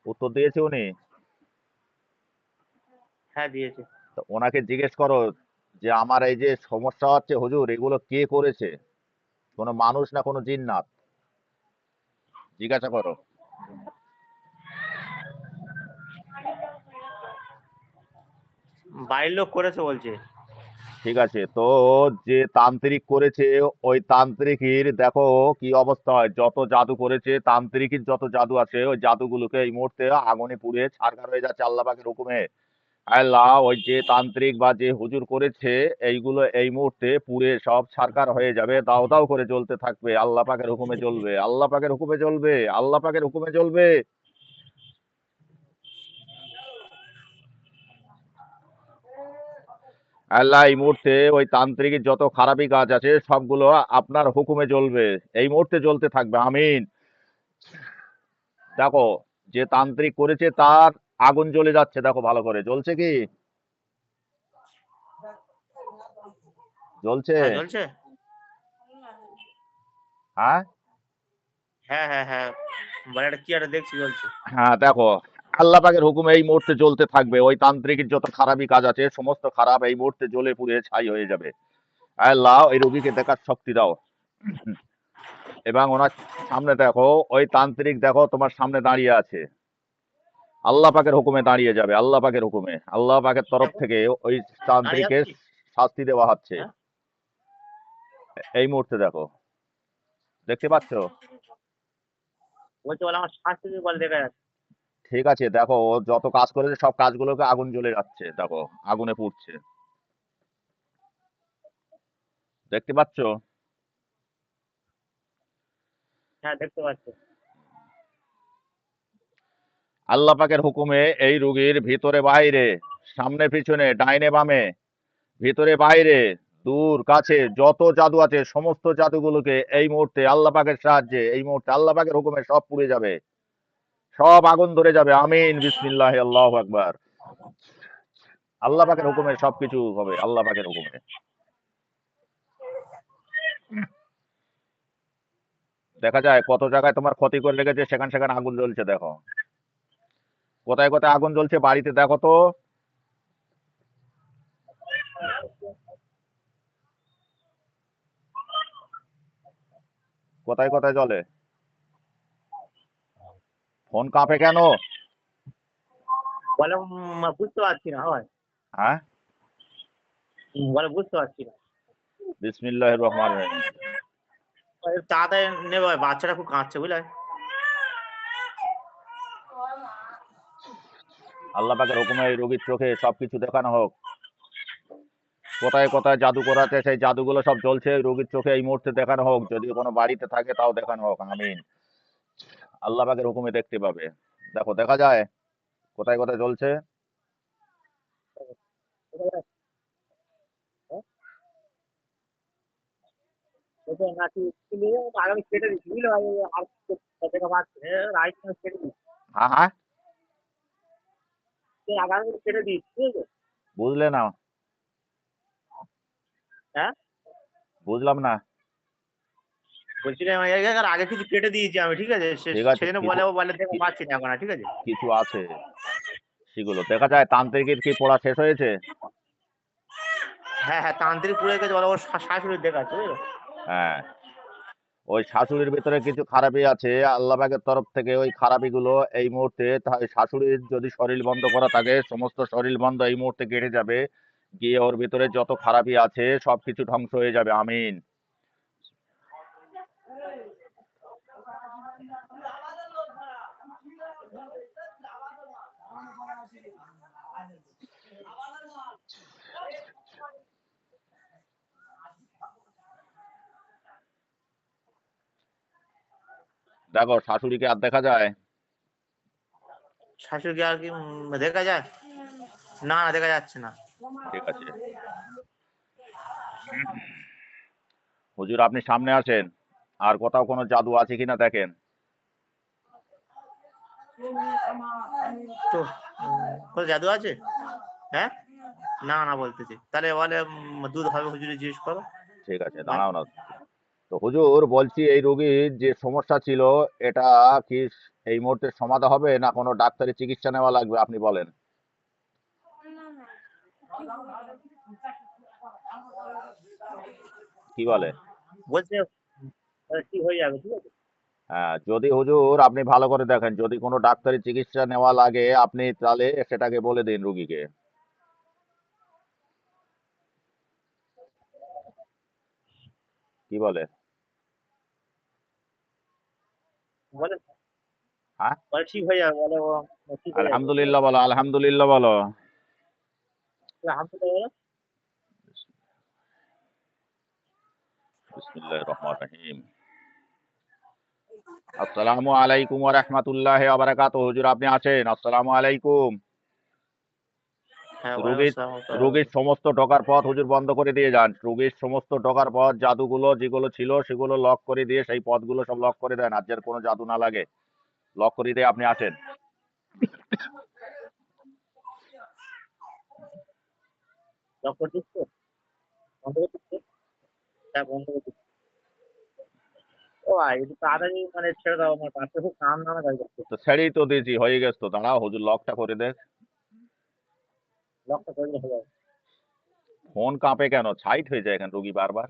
উত্তর দিয়েছে উনি? হ্যাঁ দিয়েছে। তো ওনাকে জিজ্ঞেস করো যে আমার এই যে সমস্যা হচ্ছে হুজুর, এগুলো কে করেছে? কোনো মানুষ না কোনো জিন্নাত? জিজ্ঞাসা করো। বাড়ির লোক করেছে বলছে। ঠিক আছে, তো যে তান্ত্রিক করেছে, ওই তান্ত্রিকের দেখো কি অবস্থা হয়। যত জাদু করেছে, তান্ত্রিকের যত জাদু আছে, ওই জাদুগুলোকে এই মুহূর্তে আগুনে পুড়ে ছারখার হয়ে যাচ্ছে আল্লাহ পাকের হুকুমে। আল্লাহ ওই যে তান্ত্রিক বা যে হুজুর করেছে, এইগুলো এই মুহূর্তে পুড়ে সব ছারখার হয়ে যাবে, দাও দাও করে জ্বলতে থাকবে। আল্লাহ পাকের হুকুমে জ্বলবে, আল্লাহ পাকের হুকুমে জ্বলবে, আল্লাহ পাকের হুকুমে জ্বলবে। আল্লাহ এই মুহূর্তে ওই তান্ত্রিকের যত খারাপি কাজ আছে সবগুলো আপনার হুকুমে জ্বলবে, এই মুহূর্তে জ্বলতে থাকবে। আমিন। দেখো, যে তান্ত্রিক করেছে তার আগুন জ্বলে যাচ্ছে, দেখো ভালো করে জ্বলছে কি? জ্বলছে? হ্যাঁ জ্বলছে। হ্যাঁ, হ্যাঁ হ্যাঁ হ্যাঁ, মানে একটা কি একটা দেখছি জ্বলছে। হ্যাঁ, দেখো আল্লাহ পাকের হুকুমে এই মুহূর্তে জ্বলতে থাকবে। ওই তান্ত্রিকের যত খারাপি কাজ আছে সমস্ত খারাপ এই মুহূর্তে জ্বলে পুড়ে ছাই হয়ে যাবে। আল্লাহ এই রোগীকে দেখার শক্তি দাও। এবং ওনার সামনে দেখো, ওই তান্ত্রিক দেখো তোমার সামনে দাঁড়িয়ে আছে, আল্লাহ পাকের হুকুমে দাঁড়িয়ে যাবে, আল্লাহ পাকের হুকুমে, আল্লাহ পাকের তরফ দেখো থেকে ওই দাঁড়িয়ে তান্ত্রিকের যাচ্ছি। শাস্তি দেওয়া হচ্ছে। হ্যাঁ এই মুহূর্তে দেখো, দেখতে পাচ্ছ? বলছে, বলে আমার শাস্তি দিয়ে বলে দেখা যাচ্ছে। ঠিক আছে, দেখো ও যত কাজ করেছে সব কাজগুলোকে আগুন জ্বলে যাচ্ছে, দেখো আগুনে পুড়ছে, দেখতে পাচ্ছ? হ্যাঁ দেখতে পাচ্ছি। আল্লাহ পাকের হুকুমে এই রুগীর ভিতরে বাইরে, সামনে পিছনে, ডাইনে বামে, ভিতরে বাইরে, দূর কাছে যত জাদু আছে সমস্ত জাদুগুলোকে এই মুহূর্তে আল্লাহ পাকের সাহায্যে, এই মুহূর্তে আল্লাহ পাকের হুকুমে সব পুড়ে যাবে, সব আগুন ধরে যাবে। আমিন, বিসমিল্লাহ, আল্লাহু আকবার। আল্লাহ পাকের হুকুমে সবকিছু হবে, আল্লাহ পাকের হুকুমে। দেখা যায় কত জায়গায় তোমার ক্ষতি করে লেগেছে, সেখানে সেখানে আগুন জ্বলছে, দেখো কোথায় কোথায় আগুন জ্বলছে বাড়িতে, দেখো তো কোথায় কোথায় জ্বলে। ফোন কাঁপে কেন? বলে বুঝতে পারছি না হয়। হ্যাঁ, বলে বুঝতে পারছি না। বিসমিল্লাহির রহমানির রহিম। বলে, তাড়াতাড়ি নেবে, বাচ্চাটা খুব কাঁদছে বুঝলে। আল্লাহ পাকের হুকুমে এই রোগীর চোখে সবকিছু দেখানো হোক। কোথায় কোথায় জাদু করাতে সেই জাদুগুলো সব জ্বলছে, রোগীর চোখে এই মুহূর্তে দেখানো হোক। যদি কোনো বাড়িতে থাকে তাও দেখানো হোক। আমিন। আল্লাহ পাকের হুকুমে দেখতে পাবে। দেখো দেখা যায় কোথায় কোথায় জ্বলছে। বলছে, নাকি নিয়ে আগামী কেটে দিচ্ছি বুঝলে ভাই, আর টাকা পাচ্ছে রাইট কেটে দিচ্ছি। হ্যাঁ, হ্যাঁ, আগামী কেটে দিচ্ছি ঠিক আছে। বুঝলে না? হ্যাঁ বুঝলাম না। বলছিলাম এর আগে কিছু কেটে দিয়েছি আমি ঠিক আছে, ঠিক আছে, সেজন্য কিছু বলে ও বলে দেখো কি- পাচ্ছি না এখন আর, ঠিক আছে। কিছু আছে সেগুলো দেখা যায়। তান্ত্রিকের কি পড়া শেষ হয়েছে? হ্যাঁ হ্যাঁ, তান্ত্রিক পুড়ে গেছে বলে ওর শাশুড়ি দেখাচ্ছে বুঝলো। হ্যাঁ, ওই শাশুড়ির ভিতরে কিছু খারাপি আছে, আল্লাহ পাকের তরফ থেকে ওই খারাপি গুলো এই মুহূর্তে শাশুড়ির যদি শরীর বন্ধ করা থাকে সমস্ত শরীর বন্ধ এই মুহূর্তে কেটে যাবে, গিয়ে ওর ভিতরে যত খারাপি আছে সবকিছু ধ্বংস হয়ে যাবে। আমিন। দেখো শাশুড়িকে আর দেখা যায়? শাশুড়িকে আর কি দেখা যায়? না না, দেখা যাচ্ছে না। ঠিক আছে, হুজুর আপনি সামনে আসেন, আর কোথাও কোনো জাদু আছে কিনা দেখেন। তো কোনো জাদু আছে? হ্যাঁ, না না বলতেছে, তাহলে বলে দুধ হবে হুজুরে জিজ্ঞেস করো। ঠিক আছে, বল। দাঁড়াও না। তো হুজুর বলছি এই রোগীর যে সমস্যা ছিল এটা কি এই মুহূর্তে সমাধা হবে না কোনো ডাক্তারি চিকিৎসা নেওয়া লাগবে আপনি বলেন। কি বলে? বলছে ঠিক হয়ে যাবে, ঠিক আছে। হ্যাঁ, যদি হুজুর আপনি ভালো করে দেখেন যদি কোনো ডাক্তারি চিকিৎসা নেওয়া লাগে আপনি তাহলে সেটাকে বলে দিন রুগীকে। কি বলে? বলে হ্যাঁ, বলে ঠিক হয়ে যাবে, বলে ও ঠিক হয়ে যাবে। আলহামদুলিল্লাহ বলো, আলহামদুলিল্লাহ বলো। হামদুলিল্লাহ বলো। বিসমিল্লাহির রহমানির রহিম। আসসালামু আলাইকুম ওয়া রাহমাতুল্লাহি ওয়া বারাকাতুহু। হুজুর আপনি আছেন? আসসালামু আলাইকুম। হ্যাঁ, ওয়ালাইকুম রোগীর আসসালাম ওয়া রোগীর রাহমাতুল্লাহ। সমস্ত ঢোকার পথ হুজুর বন্ধ করে দিয়ে যান। রোগীর সমস্ত ঢোকার পথ জাদুগুলো যেগুলো ছিল সেগুলো লক করে দিয়ে সেই পথগুলো সব লক করে দেন, আর যেন কোনো জাদু না লাগে। লক করে দিয়ে আপনি আসেন। লক করে দিচ্ছ? বন্ধ করে দিচ্ছ? হ্যাঁ, বন্ধ করে দিচ্ছ। ও ভাই, একটু তাড়াতাড়ি মানে ছেড়ে দাও, আমার পাশে খুব কাম নামে গাড়ি যাচ্ছে। তো ছেড়েই তো দিয়েছি, হয়ে গেছে তো। দাঁড়াও হুজুর লকটা করে দেখ। লকটা করে দিলে হয়ে যাবে। ফোন কাঁপে কেন? সাইড হয়ে যায় এখানে রোগী বারবার।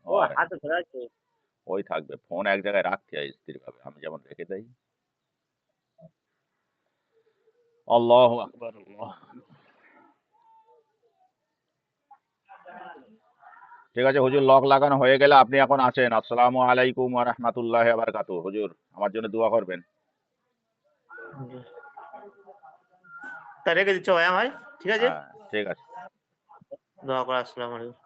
ও হয়, হাতে ধরে আছে। ওই থাকবে। ফোন এক জায়গায় রাখতে হয় স্থিরভাবে, আমি যেমন রেখে দেই। আল্লাহু আকবার, আল্লাহ। ঠিক আছে হুজুর, লক লাগানো হয়ে গেলে আপনি এখন আসেন। আসসালামু আলাইকুম ওয়া রাহমাতুল্লাহি ওয়া বারাকাতুহু। হুজুর আমার জন্য দোয়া করবেন। তা রেখে দিচ্ছ ভাই আমার, ঠিক আছে। হ্যাঁ, ঠিক আছে। দোয়া করে আসসালামু আলাইকুম।